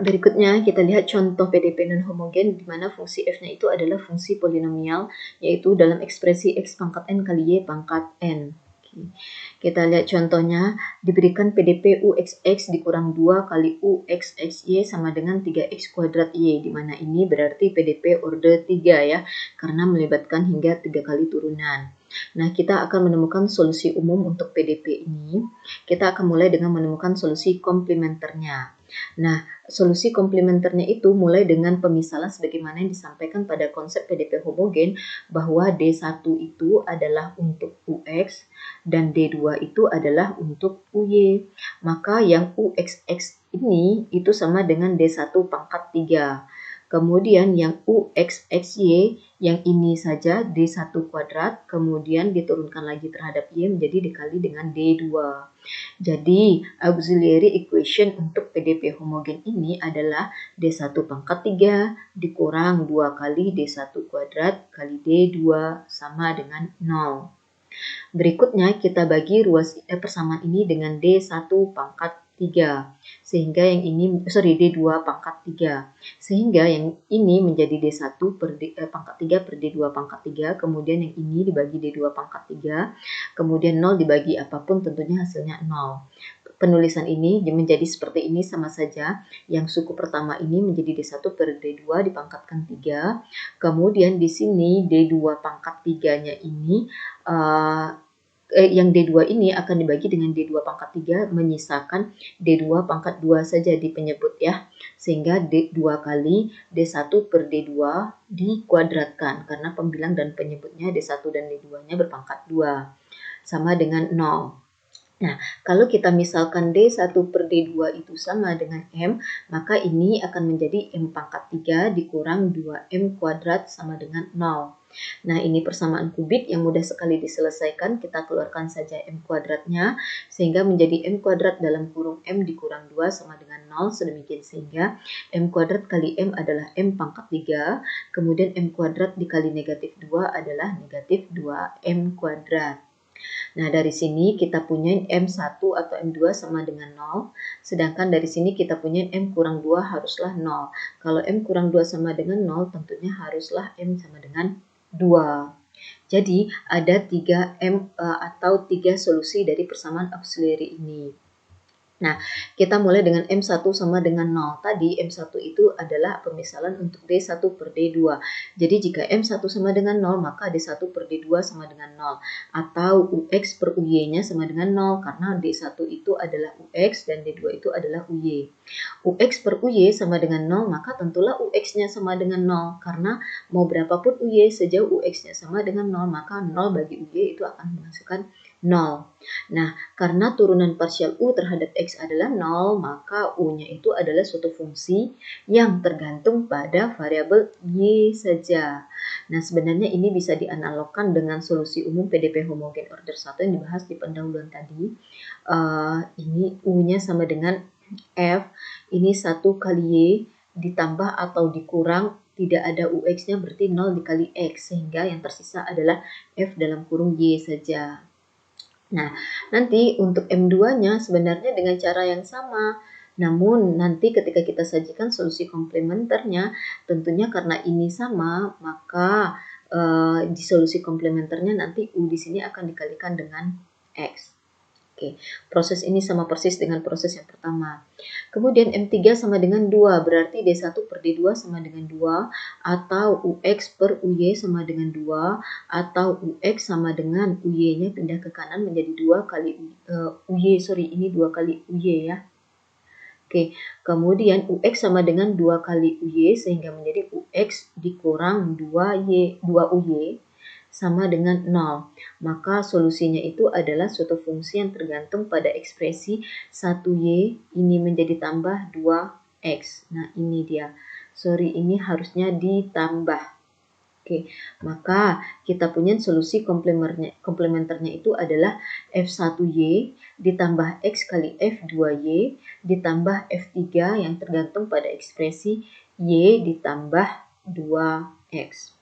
Berikutnya kita lihat contoh PDP non-homogen di mana fungsi f-nya itu adalah fungsi polinomial, yaitu dalam ekspresi x pangkat n kali y pangkat n. Kita lihat contohnya, diberikan PDP UXX dikurang 2 kali UXXY sama dengan 3x kuadrat Y, di mana ini berarti PDP order 3 ya, karena melibatkan hingga 3 kali turunan. Nah, kita akan menemukan solusi umum untuk PDP ini. Kita akan mulai dengan menemukan solusi komplementernya. Nah, solusi komplementernya itu mulai dengan pemisalan sebagaimana yang disampaikan pada konsep PDP homogen, bahwa D1 itu adalah untuk UX dan D2 itu adalah untuk UY. Maka yang UXX ini itu sama dengan D1 pangkat 3. Kemudian yang UXXY yang ini saja D1 kuadrat, kemudian diturunkan lagi terhadap Y menjadi dikali dengan D2. Jadi, auxiliary equation untuk PDP homogen ini adalah D1 pangkat 3 dikurang 2 kali D1 kuadrat kali D2 sama dengan 0. Berikutnya kita bagi ruas persamaan ini dengan D1 pangkat 3. Sehingga yang ini, D2 pangkat 3. Sehingga yang ini menjadi D1 per pangkat 3 per D2 pangkat 3. Kemudian yang ini dibagi D2 pangkat 3. Kemudian 0 dibagi apapun tentunya hasilnya 0. Penulisan ini menjadi seperti ini sama saja. Yang suku pertama ini menjadi D1 per D2 dipangkatkan 3. Kemudian di sini D2 pangkat 3-nya ini yang D2 ini akan dibagi dengan D2 pangkat 3, menyisakan D2 pangkat 2 saja di penyebut ya. Sehingga D2 kali D1 per D2 dikuadratkan, karena pembilang dan penyebutnya D1 dan D2-nya berpangkat 2. Sama dengan 0. Nah, kalau kita misalkan D1 per D2 itu sama dengan M, maka ini akan menjadi M pangkat 3 dikurang 2M kuadrat sama dengan 0. Nah, ini persamaan kubik yang mudah sekali diselesaikan. Kita keluarkan saja M kuadratnya, sehingga menjadi M kuadrat dalam kurung M dikurang 2 sama dengan 0. Sedemikian sehingga M kuadrat kali M adalah M pangkat 3, kemudian M kuadrat dikali negatif 2 adalah negatif 2M kuadrat. Nah, dari sini kita punya M1 atau M2 sama dengan 0, sedangkan dari sini kita punya M kurang 2 haruslah 0. Kalau M kurang 2 sama dengan 0, tentunya haruslah M sama dengan 2. Jadi, ada 3 M atau 3 solusi dari persamaan auxiliary ini. Nah, kita mulai dengan M1 sama dengan 0. Tadi M1 itu adalah pemisalan untuk D1 per D2. Jadi jika M1 sama dengan 0, maka D1 per D2 sama dengan 0. Atau UX per UY-nya sama dengan 0, karena D1 itu adalah UX dan D2 itu adalah UY. UX per UY sama dengan 0, maka tentulah UX-nya sama dengan 0. Karena mau berapapun UY, sejauh UX-nya sama dengan 0, maka 0 bagi UY itu akan menghasilkan 0. Nah, karena turunan parsial U terhadap X adalah 0, maka U-nya itu adalah suatu fungsi yang tergantung pada variabel Y saja. Nah, sebenarnya ini bisa dianalogkan dengan solusi umum PDP homogen order 1 yang dibahas di pendahuluan tadi. Ini U-nya sama dengan F, ini 1 kali Y ditambah atau dikurang tidak ada UX-nya berarti 0 dikali X, sehingga yang tersisa adalah F dalam kurung Y saja. Nah, nanti untuk M2-nya sebenarnya dengan cara yang sama. Namun nanti ketika kita sajikan solusi komplementernya, tentunya karena ini sama, maka di solusi komplementernya nanti U di sini akan dikalikan dengan X. Oke, proses ini sama persis dengan proses yang pertama. Kemudian M3 sama dengan 2, berarti D1 per D2 sama dengan 2, atau UX per UY sama dengan 2, atau UX sama dengan UY-nya pindah ke kanan menjadi 2 kali ini 2 kali UY ya. Oke, kemudian UX sama dengan 2 kali UY, sehingga menjadi UX dikurang 2UY sama dengan 0. Maka solusinya itu adalah suatu fungsi yang tergantung pada ekspresi 1Y ini menjadi tambah 2X. Nah, ini dia. Ini harusnya ditambah. Oke, maka kita punya solusi komplementernya itu adalah F1Y ditambah X kali F2Y ditambah F3 yang tergantung pada ekspresi Y ditambah 2X.